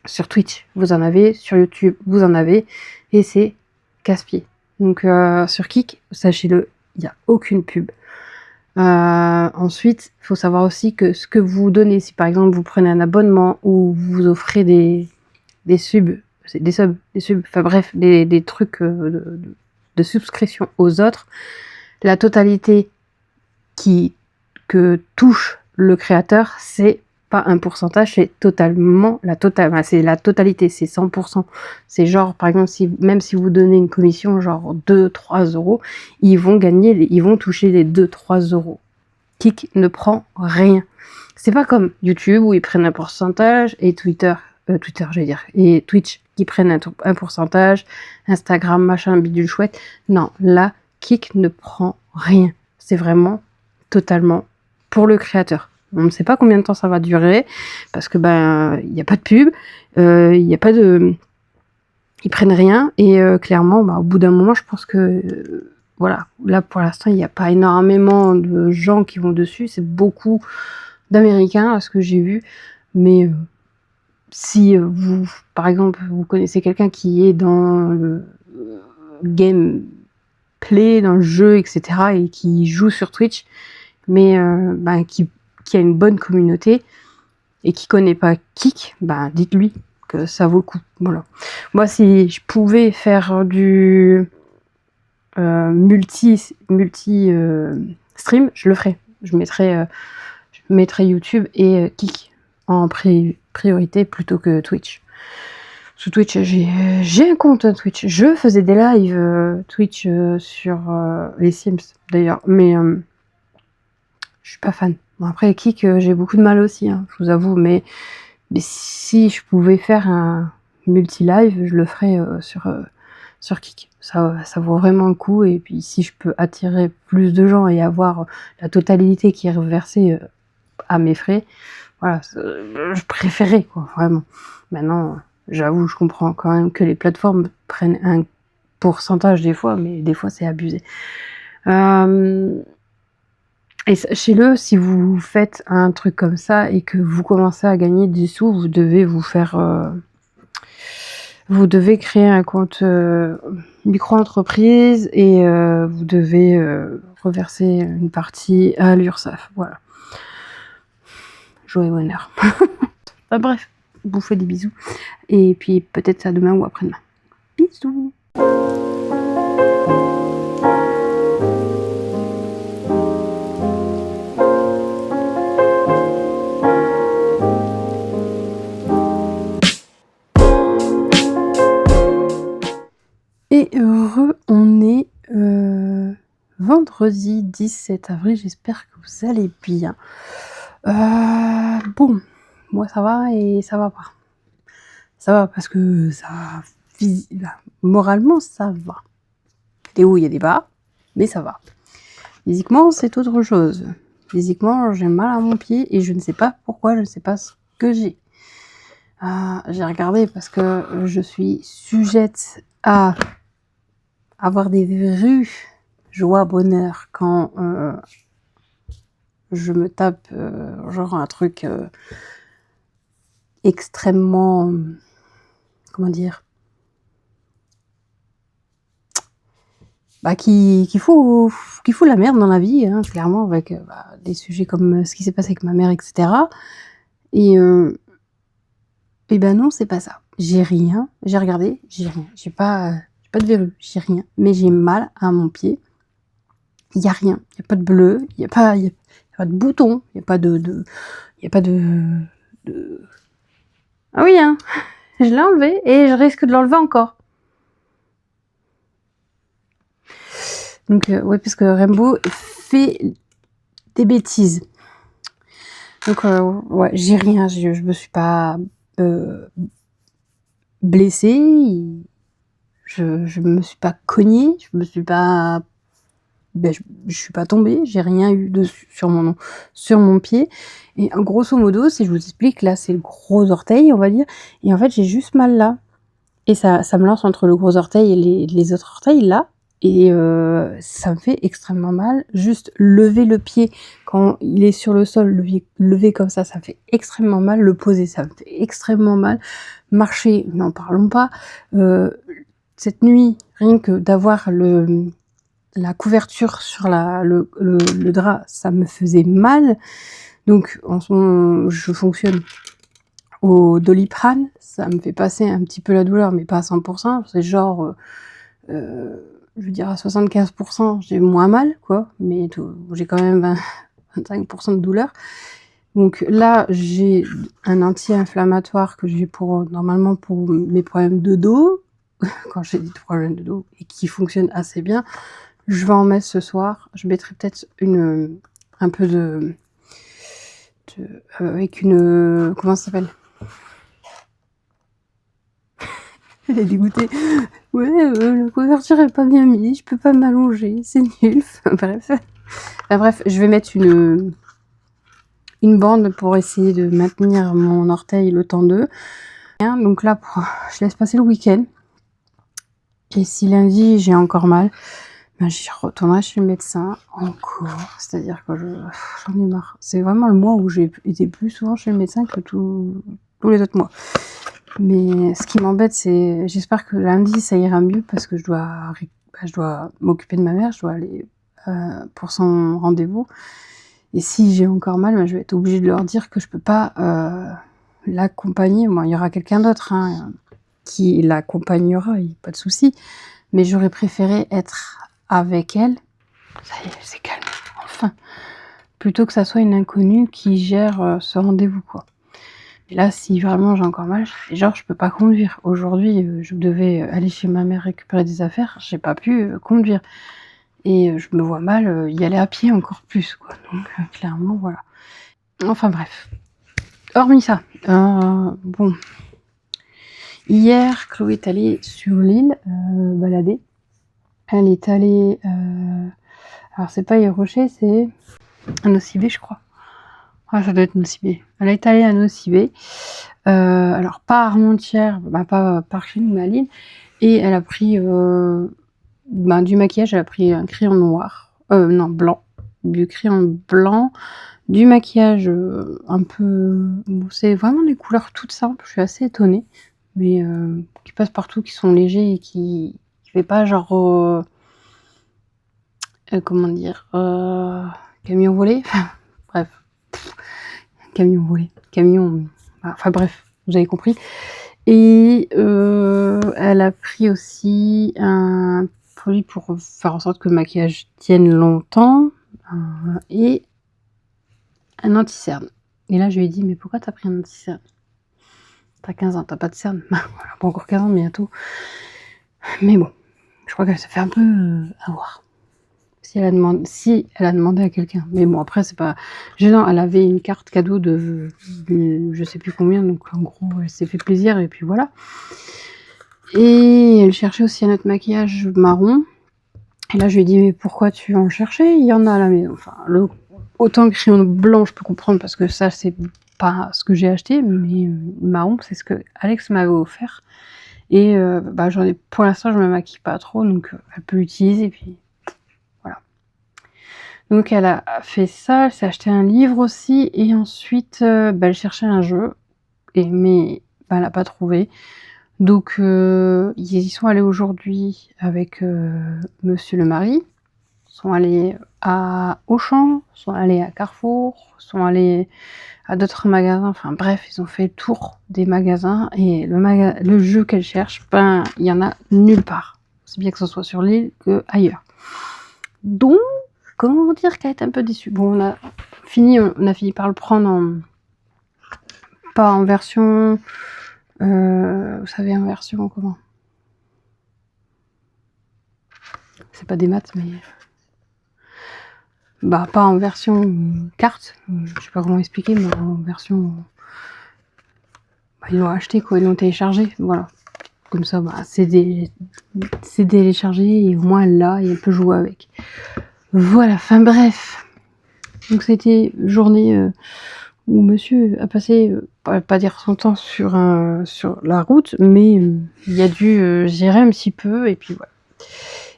Sur Twitch vous en avez, sur YouTube vous en avez, et c'est casse-pied. Donc sur Kick, sachez-le, il n'y a aucune pub. Ensuite, il faut savoir aussi que ce que vous donnez, si par exemple vous prenez un abonnement ou vous offrez des subs, enfin bref, des trucs de subscription aux autres, la totalité que touche le créateur, c'est pas un pourcentage, c'est totalement c'est la totalité, c'est 100%. C'est genre, par exemple, même si vous donnez une commission, genre 2-3 euros, ils vont toucher les 2-3 euros. Kik ne prend rien. C'est pas comme YouTube où ils prennent un pourcentage et et Twitch qui prennent un pourcentage, Instagram, machin, bidule chouette. Non, là, Kik ne prend rien. C'est vraiment totalement pour le créateur. On ne sait pas combien de temps ça va durer, parce que il n'y a pas de pub, il n'y a pas de... Ils prennent rien, et clairement, au bout d'un moment, je pense que... voilà, là pour l'instant, il n'y a pas énormément de gens qui vont dessus, c'est beaucoup d'Américains, à ce que j'ai vu, mais si vous, par exemple, vous connaissez quelqu'un qui est dans le gameplay, dans le jeu, etc., et qui joue sur Twitch, mais qui a une bonne communauté, et qui connaît pas Kik, bah dites-lui que ça vaut le coup. Voilà. Moi, si je pouvais faire du multi stream, je le ferais. Je mettrais YouTube et Kik en priorité plutôt que Twitch. Sur Twitch, j'ai un compte Twitch. Je faisais des lives Twitch sur les Sims d'ailleurs, mais je suis pas fan. Bon, après Kik, j'ai beaucoup de mal aussi, hein, je vous avoue, mais si je pouvais faire un multi-live, je le ferais sur Kik. Ça vaut vraiment le coup, et puis si je peux attirer plus de gens et avoir la totalité qui est reversée à mes frais, voilà, je préférais, quoi, vraiment. Maintenant, j'avoue, je comprends quand même que les plateformes prennent un pourcentage des fois, mais des fois c'est abusé. Et sachez-le, si vous faites un truc comme ça et que vous commencez à gagner des sous, vous devez vous devez créer un compte micro-entreprise et vous devez reverser une partie à l'URSSAF. Voilà. Joie et bonheur. Enfin, bref, je vous fais des bisous. Et puis peut-être à demain ou après-demain. Bisous. Et on est vendredi 17 avril, j'espère que vous allez bien. Bon, moi ça va et ça va pas. Ça va parce que ça, moralement ça va. Des hauts, il y a des bas, mais ça va. Physiquement, c'est autre chose. Physiquement, j'ai mal à mon pied et je ne sais pas pourquoi, je ne sais pas ce que j'ai. J'ai regardé parce que je suis sujette à avoir des verrues, joie, bonheur, quand je me tape genre un truc extrêmement, comment dire, bah, qui fout la merde dans la vie, hein, clairement, avec des sujets comme ce qui s'est passé avec ma mère, etc. Et ben non, c'est pas ça. J'ai rien, j'ai regardé, j'ai rien. J'ai pas de verrue, j'ai rien. Mais j'ai mal à mon pied. Il y a rien. Il y a pas de bleu, il y a pas de bouton, il y a pas de Ah oui, hein. Je l'ai enlevé et je risque de l'enlever encore. Donc, ouais, parce que Rainbow fait des bêtises. Donc, ouais, j'ai rien. Je me suis pas blessée. Je me suis pas cognée. Je me suis pas... Ben, je suis pas tombée. J'ai rien eu dessus sur mon pied. Et grosso modo, si je vous explique, là, c'est le gros orteil, on va dire. Et en fait, j'ai juste mal là. Et ça me lance entre le gros orteil et les autres orteils, là. Et ça me fait extrêmement mal. Juste lever le pied quand il est sur le sol, lever comme ça me fait extrêmement mal. Le poser, ça me fait extrêmement mal. Marcher, n'en parlons pas. Cette nuit, rien que d'avoir la couverture sur le drap, ça me faisait mal. Donc en ce moment, je fonctionne au Doliprane. Ça me fait passer un petit peu la douleur, mais pas à 100%. C'est genre... je veux dire à 75%, j'ai moins mal, quoi, mais j'ai quand même 25% de douleur. Donc là, j'ai un anti-inflammatoire que j'ai normalement pour mes problèmes de dos, quand j'ai des problèmes de dos, et qui fonctionne assez bien. Je vais en mettre ce soir. Je mettrai peut-être un peu avec une... Comment ça s'appelle? Elle est dégoûtée. Ouais, la couverture est pas bien mise, je peux pas m'allonger, c'est nul. Bref, je vais mettre une bande pour essayer de maintenir mon orteil le temps d'eux. Donc là, je laisse passer le week-end. Et si lundi j'ai encore mal, ben j'y retournerai chez le médecin encore. C'est-à-dire que j'en ai marre. C'est vraiment le mois où j'ai été plus souvent chez le médecin que tous les autres mois. Mais ce qui m'embête, c'est... J'espère que lundi, ça ira mieux parce que je dois m'occuper de ma mère. Je dois aller pour son rendez-vous. Et si j'ai encore mal, je vais être obligée de leur dire que je peux pas l'accompagner. Bon, il y aura quelqu'un d'autre hein, qui l'accompagnera, il n'y a pas de souci. Mais j'aurais préféré être avec elle. Ça y est, elle s'est calmée, enfin. Plutôt que ça soit une inconnue qui gère ce rendez-vous, quoi. Et là, si vraiment j'ai encore mal, genre je peux pas conduire. Aujourd'hui, je devais aller chez ma mère récupérer des affaires, j'ai pas pu conduire. Et je me vois mal y aller à pied encore plus, quoi. Donc clairement, voilà. Enfin bref. Hormis ça, bon. Hier, Chloé est allée sur l'île balader. Elle est allée... alors c'est pas Rocher, c'est à Nocibé, je crois. Ah, ça doit être Nocibé. Elle est allée à Nocibé. Alors pas à Armentières, pas par chez nous, mais à Lille. Et elle a pris du maquillage, elle a pris un crayon noir. Non, blanc. Du crayon blanc. Du maquillage un peu... Bon, c'est vraiment des couleurs toutes simples, je suis assez étonnée. Mais qui passent partout, qui sont légers et qui fait pas genre... comment dire camion volé. Bref. Camion volé. Camion... Enfin bref, vous avez compris. Et elle a pris aussi un produit pour faire en sorte que le maquillage tienne longtemps. Et un anti-cerne. Et là, je lui ai dit, mais pourquoi t'as pris un anti-cerne? T'as 15 ans, t'as pas de cerne. Voilà, pas encore 15 ans, bientôt. Mais bon, je crois qu'elle se fait un peu avoir. Si elle a demandé à quelqu'un. Mais bon, après, c'est pas gênant. Elle avait une carte cadeau de je sais plus combien. Donc, en gros, elle s'est fait plaisir. Et puis voilà. Et elle cherchait aussi un autre maquillage marron. Et là, je lui ai dit, mais pourquoi tu en cherchais? Il y en a à la maison. Enfin, autant le crayon blanc, je peux comprendre parce que ça, c'est pas ce que j'ai acheté, mais marron, c'est ce que Alex m'avait offert. Et j'en ai, pour l'instant, je me maquille pas trop, donc elle peut l'utiliser. Et puis voilà. Donc elle a fait ça, elle s'est acheté un livre aussi, et ensuite, elle cherchait un jeu, mais elle n'a pas trouvé. Donc ils y sont allés aujourd'hui avec monsieur le mari. Sont allés à Auchan, sont allés à Carrefour, sont allés à d'autres magasins, enfin bref, ils ont fait le tour des magasins et le jeu qu'elle cherche, il y en a nulle part. C'est bien que ce soit sur l'île que ailleurs. Donc, comment dire qu'elle est un peu déçue. Bon, on a fini par le prendre pas en version, vous savez, en version comment? C'est pas des maths, mais... pas en version carte, je sais pas comment expliquer, mais en version... ils l'ont acheté, quoi, ils l'ont téléchargé, voilà. Comme ça, c'est téléchargé, et au moins elle l'a, et elle peut jouer avec. Voilà, enfin bref. Donc c'était une journée où monsieur a passé, pas dire son temps sur la route, mais il a dû gérer un petit peu, et puis voilà.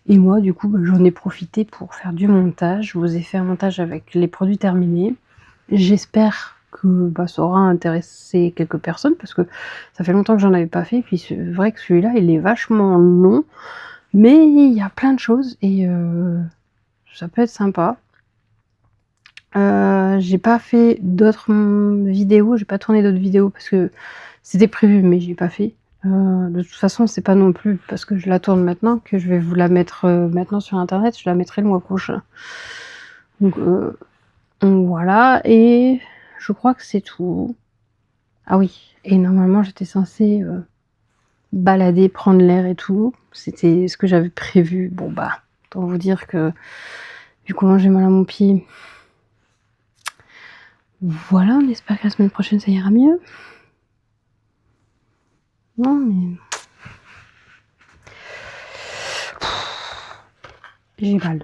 Et moi, du coup, j'en ai profité pour faire du montage. Je vous ai fait un montage avec les produits terminés. J'espère que ça aura intéressé quelques personnes, parce que ça fait longtemps que j'en avais pas fait. Et puis c'est vrai que celui-là, il est vachement long, mais il y a plein de choses, et ça peut être sympa. J'ai pas fait d'autres vidéos, j'ai pas tourné d'autres vidéos, parce que c'était prévu, mais j'ai pas fait. De toute façon, c'est pas non plus parce que je la tourne maintenant que je vais vous la mettre maintenant sur internet, je la mettrai le mois prochain. Donc voilà, et je crois que c'est tout. Ah oui, et normalement j'étais censée balader, prendre l'air et tout. C'était ce que j'avais prévu. Bon autant vous dire que vu comment j'ai mal à mon pied, voilà, on espère que la semaine prochaine ça ira mieux. Non mais... j'ai mal.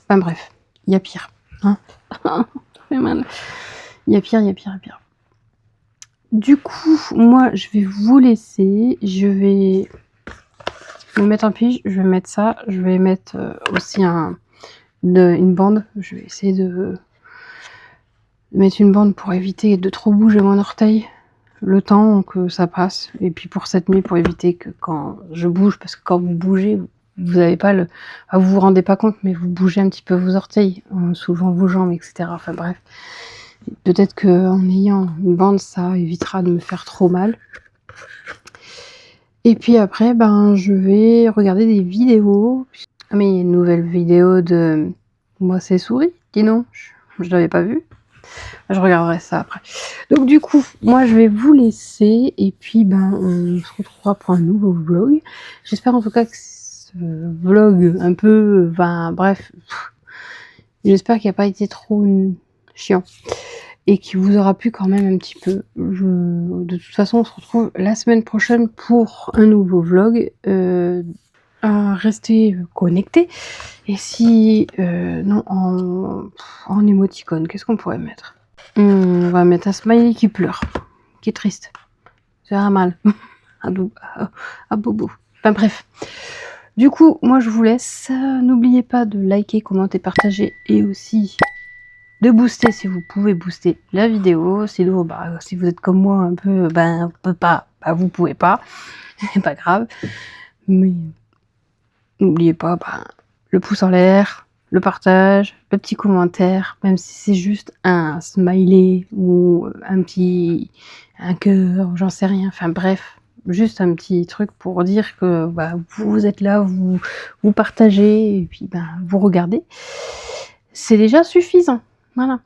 Enfin bref, il y a pire. Hein. Ça fait mal. Il y a pire. Du coup, moi, je vais vous laisser. Je vais me mettre en pige. Je vais mettre ça. Je vais mettre aussi une bande. Je vais essayer de mettre une bande pour éviter de trop bouger mon orteil le temps que ça passe. Et puis pour cette nuit, pour éviter que quand je bouge, parce que quand vous bougez, vous avez pas le... Ah, vous vous rendez pas compte, mais vous bougez un petit peu vos orteils en soulevant vos jambes, etc. Enfin bref. Peut-être qu'en ayant une bande, ça évitera de me faire trop mal. Et puis après, ben, je vais regarder des vidéos. Ah, mais il y a une nouvelle vidéo de Moi c'est souris, dis non, je l'avais pas vue. Je regarderai ça après. Donc du coup, moi je vais vous laisser et puis ben on se retrouvera pour un nouveau vlog. J'espère en tout cas que ce vlog un peu, ben bref, j'espère qu'il n'a pas été trop chiant et qu'il vous aura plu quand même un petit peu. De toute façon, on se retrouve la semaine prochaine pour un nouveau vlog. Restez connectés. Et si non, en émoticône, qu'est-ce qu'on pourrait mettre? On va mettre un smiley qui pleure, qui est triste. C'est un mal. à bobo. Enfin bref. Du coup, moi je vous laisse. N'oubliez pas de liker, commenter, partager et aussi de booster si vous pouvez booster la vidéo. Sinon, bah, si vous êtes comme moi un peu, ben, on peut pas, bah, vous pouvez pas. C'est pas grave. Mais n'oubliez pas, ben, le pouce en l'air, le partage, le petit commentaire, même si c'est juste un smiley ou un cœur, j'en sais rien. Enfin bref, juste un petit truc pour dire que bah, vous êtes là, vous partagez et puis ben, vous regardez. C'est déjà suffisant. Voilà.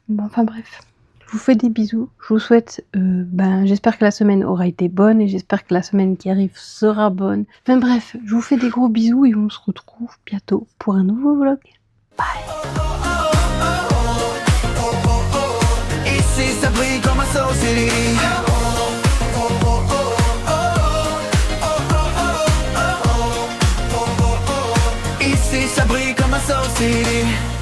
Bon, enfin bref. Je vous fais des bisous. Je vous souhaite, j'espère que la semaine aura été bonne et j'espère que la semaine qui arrive sera bonne. Enfin bref, je vous fais des gros bisous et on se retrouve bientôt pour un nouveau vlog. Bye. Ici ça brille comme un Soul City. Ici ça brille comme un Soul City.